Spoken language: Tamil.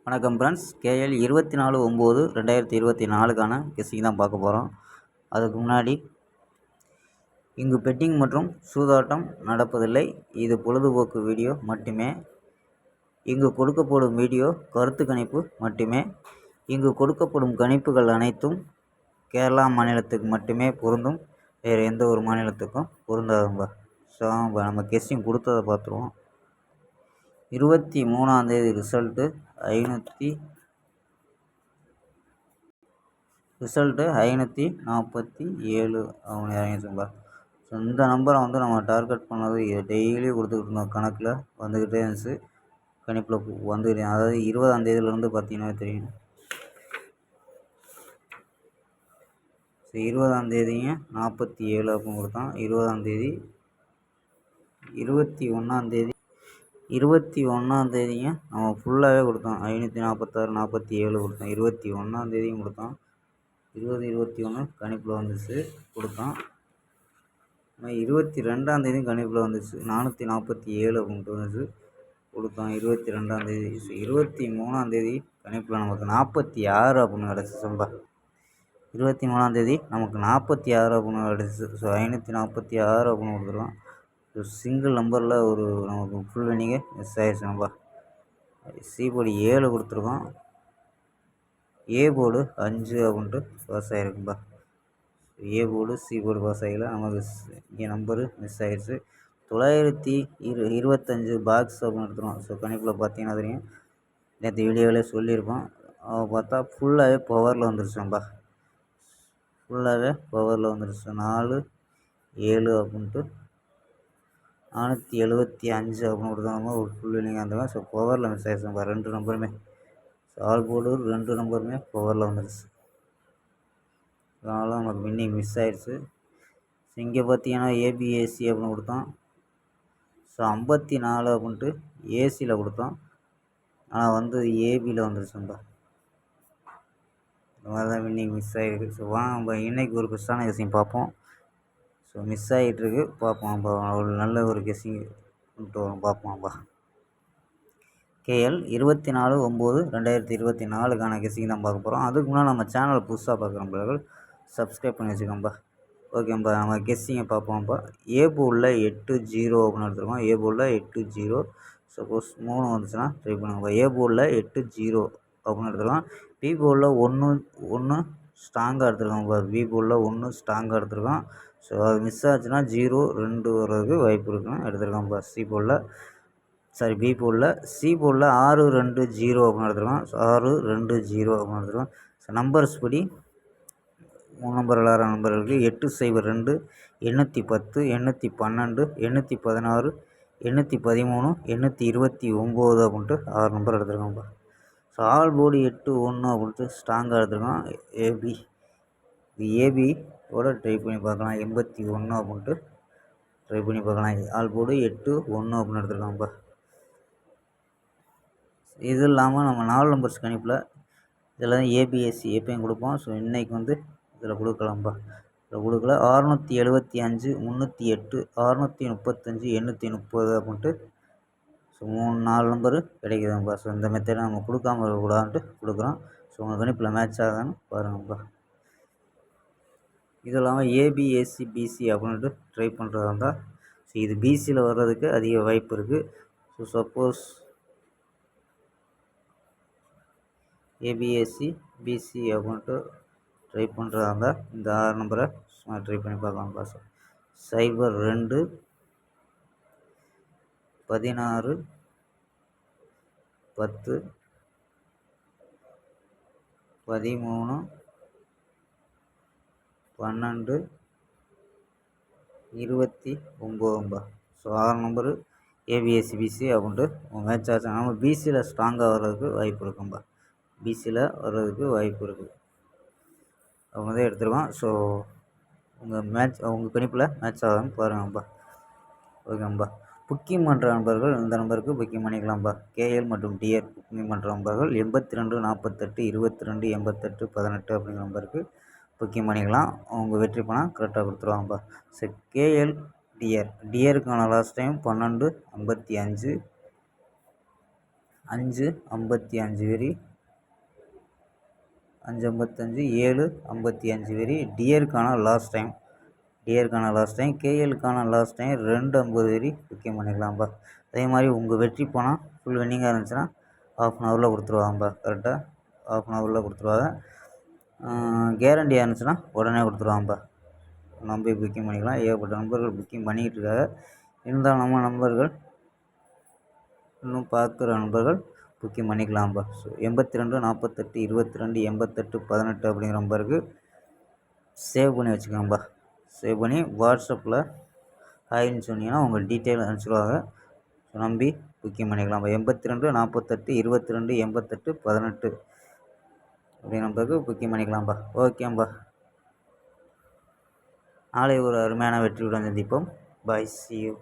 வணக்கம் ஃப்ரெண்ட்ஸ். கேஎல் 24/9/2024க்கான கெஸ்ஸிங் தான் பார்க்க போகிறோம். அதுக்கு முன்னாடி இங்கு பெட்டிங் மற்றும் சூதாட்டம் நடப்பதில்லை. இது பொழுதுபோக்கு வீடியோ மட்டுமே. இங்கு கொடுக்கப்படும் வீடியோ கருத்து கணிப்பு மட்டுமே. இங்கு கொடுக்கப்படும் கணிப்புகள் அனைத்தும் கேரளா மாநிலத்துக்கு மட்டுமே பொருந்தும். வேறு எந்த ஒரு மாநிலத்துக்கும் பொருந்தாதுங்க. ஸோ நம்ம கெஸ்ஸிங் கொடுத்ததை பார்த்துருவோம். 23ஆம் தேதி ரிசல்ட்டு 547 அவங்க இறங்கிச்சுங்களா. ஸோ இந்த நம்பரை நம்ம டார்கெட் பண்ணது டெய்லி கொடுத்துக்கிட்டு இருந்தோம். கணக்கில் வந்துக்கிட்டே இருந்துச்சு. கணிப்பில் வந்துக்கிட்டே, அதாவது 20ஆம் தேதியிலேருந்து பார்த்தீங்கன்னா தெரியும். ஸோ 20ஆம் தேதிங்க 47 அப்படின்னு கொடுத்தான். 20ஆம் தேதி 21ஆம் தேதிங்க நம்ம ஃபுல்லாகவே கொடுத்தோம். 546 47 கொடுத்தோம். 21ஆம் தேதியும் கொடுத்தோம். 20 21 கணிப்பில் வந்துச்சு கொடுத்தோம். 22ஆம் தேதியும் கணிப்பில் வந்துச்சு. 447 அப்படின்ட்டு வந்துச்சு கொடுத்தோம். 22ஆம் தேதி. 23ஆம் தேதி கணிப்பில் நமக்கு 46 அப்படின்னு கிடச்சிச்சும்பா. 23ஆம் தேதி நமக்கு 46 அப்படின்னு கிடச்சிச்சு. ஸோ 546 அப்படின்னு கொடுத்துருவோம். சிங்கிள் நம்பரில் ஒரு நமக்கு ஃபுல் வினிங்கே மிஸ் ஆயிடுச்சு. நம்ம சி போர்டு 7 கொடுத்துருக்கோம். ஏ போர்டு 5 அப்படின்ட்டு பாஸ் ஆகிருக்கும்பா. A board C board pass ஆகல. நமக்கு இங்கே நம்பரு மிஸ் ஆயிடுச்சு. 925 பாக்ஸ் அப்படின்னு எடுத்துருவோம். ஸோ கணிப்பில் பார்த்தீங்கன்னா தெரியும். நேற்று வீடியோவிலே சொல்லியிருப்போம். பார்த்தா ஃபுல்லாகவே பவரில் வந்துருச்சும்பா. ஃபுல்லாகவே பவரில் வந்துருச்சு. 4 7 அப்படின்ட்டு 475 அப்படின்னு கொடுத்தாங்க. ஒரு ஃபுல் வினிங் அந்த மாதிரி. ஸோ பவரில் மிஸ் ஆயிடுச்சும்பா 2 நம்பருமே. ஸோ ஆல் போர்டு 2 நம்பருமே பவரில் வந்துடுச்சு. அதனால நமக்கு வின்னிங் மிஸ் ஆயிடுச்சு. ஸோ இங்கே பார்த்தீங்கன்னா ஏபிஏசி அப்படின்னு கொடுத்தோம். ஸோ 54 அப்படின்ட்டு ஏசியில் கொடுத்தோம். ஆனால் ஏபியில் வந்துருச்சும்பா. இந்த மாதிரி தான் வின்னிங் மிஸ் ஆகிருக்கு. ஸோ நம்ம இன்றைக்கி ஒரு பெஸ்ட்டான கெஸ்ஸிங் பார்ப்போம். ஸோ மிஸ் ஆகிட்டுருக்கு, பார்ப்போம். ஒரு நல்ல ஒரு கெஸ்ஸிங் கொண்டு வரோம், பார்ப்போம்ப்பா. கேஎல் 24/9/2024க்கான கெஸ்ஸிங் தான் பார்க்க போகிறோம். அதுக்கு முன்னாடி நம்ம சேனலை புதுசாக பார்க்குறவங்க சப்ஸ்கிரைப் பண்ணி வச்சுக்கோம்பா. ஓகேம்பா, நம்ம கெஸ்ஸிங்கை பார்ப்போம்ப்பா. ஏ போர்டில் 80 அப்படின்னு எடுத்துருக்கோம். ஏ போர்டில் 80. சப்போஸ் 3 வந்துச்சுன்னா ட்ரை பண்ணுங்கப்பா. ஏ போர்டில் 80 அப்படின்னு எடுத்துருக்கோம். பி போர்டில் 1 ஸ்ட்ராங்காக எடுத்துருக்கோம்ப்பா. பி போர்டில் 1 ஸ்ட்ராங்காக எடுத்துருக்கோம். ஸோ அது மிஸ் ஆச்சுன்னா 0 2 வர்றதுக்கு வாய்ப்பு இருக்குன்னு எடுத்துருக்கோம்ப்பா. பி போர்டில். சி போர்டில் 620 அப்படின்னு எடுத்துருக்கோம். ஸோ 620 அப்படின்னு எடுத்துருக்கோம். ஸோ நம்பர்ஸ் படி 3 நம்பர் விளாட்ற நம்பர்களுக்கு 802 810 812 816 813 829 அப்படின்ட்டு 6 நம்பர் எடுத்துருக்கோம்ப்பா. ஸோ ஆல் போர்டு 81 அப்படின்ட்டு ஸ்ட்ராங்காக எடுத்துருக்கோம். ஏபியோட ட்ரை பண்ணி பார்க்கலாம். 81 அப்படின்ட்டு ட்ரை பண்ணி பார்க்கலாம். ஆல் போர்டு 81 அப்படின்னு எடுத்துருக்கோம்ப்பா. இது இல்லாமல் நம்ம 4 நம்பர்ஸ் கணிப்பில் இதில் ஏபிஎஸ்சி எப்பயும் கொடுப்போம். ஸோ இன்றைக்கி இதில் கொடுக்கலாம்ப்பா. இதில் கொடுக்கல. 675 308 635 830 அப்படின்ட்டு ஸோ 4 நம்பரு கிடைக்குதுங்கப்பா. ஸோ இந்த மெத்தடை நம்ம கொடுக்காம இருக்கக்கூடாதுன்ட்டு கொடுக்குறோம். ஸோ உங்கள் கணிப்பில் மேட்ச் ஆகுதான்னு பாருங்கப்பா. இது இல்லாமல் ஏபிஎஸ்சி பிசி அப்படின்ட்டு ட்ரை பண்ணுறதா இருந்தால் ஸோ இது பிசியில் வர்றதுக்கு அதிக வாய்ப்பு இருக்குது. ஸோ சப்போஸ் ஏபிஎஸ்சி பிசி அப்படின்ட்டு ட்ரை பண்ணுறதா இருந்தால் இந்த 6 நம்பரை ட்ரை பண்ணி பார்க்கலாம்ப்பா. 02 16 10 13 12 29. ஸோ 6 நம்பரு ஏபிஎஸ்சி பிசி அப்படின்ட்டு மேட்ச் ஆச்சு. நம்ம பிசியில் ஸ்ட்ராங்காக வர்றதுக்கு வாய்ப்பு இருக்கும்பா. பிசியில் வர்றதுக்கு வாய்ப்பு இருக்குது. அவங்க தான் எடுத்துருக்கோம். ஸோ உங்கள் கணிப்பில் மேட்ச் ஆகுதுன்னு பாருங்கப்பா. ஓகேம்பா. புக்கிங் பண்ணுற நண்பர்கள் இந்த நம்பருக்கு புக்கிங் பண்ணிக்கலாம்ப்பா. கேஎல் மற்றும் டிஆர் புக்கிங் பண்ணுற நண்பர்கள் 82 48 22 88 18 அப்படிங்கிற நம்பருக்கு புக்கிங் பண்ணிக்கலாம். அவங்க வெற்றி பணம் கரெக்டாக கொடுத்துருவாங்கப்பா. ஸோ கேஎல் டிஆருக்கான லாஸ்ட் டைம் 12 55 555 வெரி 555 755 வெரி டியருக்கான லாஸ்ட் டைம் கேஎலுக்கான லாஸ்ட் டைம் 250 வெரி புக்கிங் பண்ணிக்கலாம்ப்பா. அதே மாதிரி உங்கள் வெற்றி போனால் ஃபுல் வின்னிங்காக இருந்துச்சுன்னா ½ அன் ஹவரில் கொடுத்துருவாங்கப்பா. கரெக்டாக ½ அன் ஹவரில் கொடுத்துருவாங்க. கேரண்டியாக இருந்துச்சுன்னா உடனே கொடுத்துருவாங்கப்பா. நம்பி புக்கிங் பண்ணிக்கலாம். ஏகப்பட்ட நண்பர்கள் புக்கிங் பண்ணிக்கிட்டு இருக்காங்க. இருந்தாலும் நம்ம நண்பர்கள் இன்னும் பார்க்குற நண்பர்கள் புக்கிங் பண்ணிக்கலாம்ப்பா. ஸோ 82 48 22 88 18 அப்படிங்கிற நம்பருக்கு சேவ் பண்ணி வச்சுக்கோங்கப்பா. சேவ் பண்ணி வாட்ஸ்அப்பில் ஹாய்ன்னு சொன்னீங்கன்னா உங்கள் டீட்டெயில் அனுப்பிச்சிடுவாங்க. ஸோ நம்பி புக்கிங் பண்ணிக்கலாம்ப்பா. 82 48 22 88 18 அப்படிங்கிற நம்பருக்கு புக்கிங் பண்ணிக்கலாம்ப்பா. ஓகேம்பா. நாளை ஒரு அருமையான வெற்றியுடன் சந்திப்போம். பாய், see you.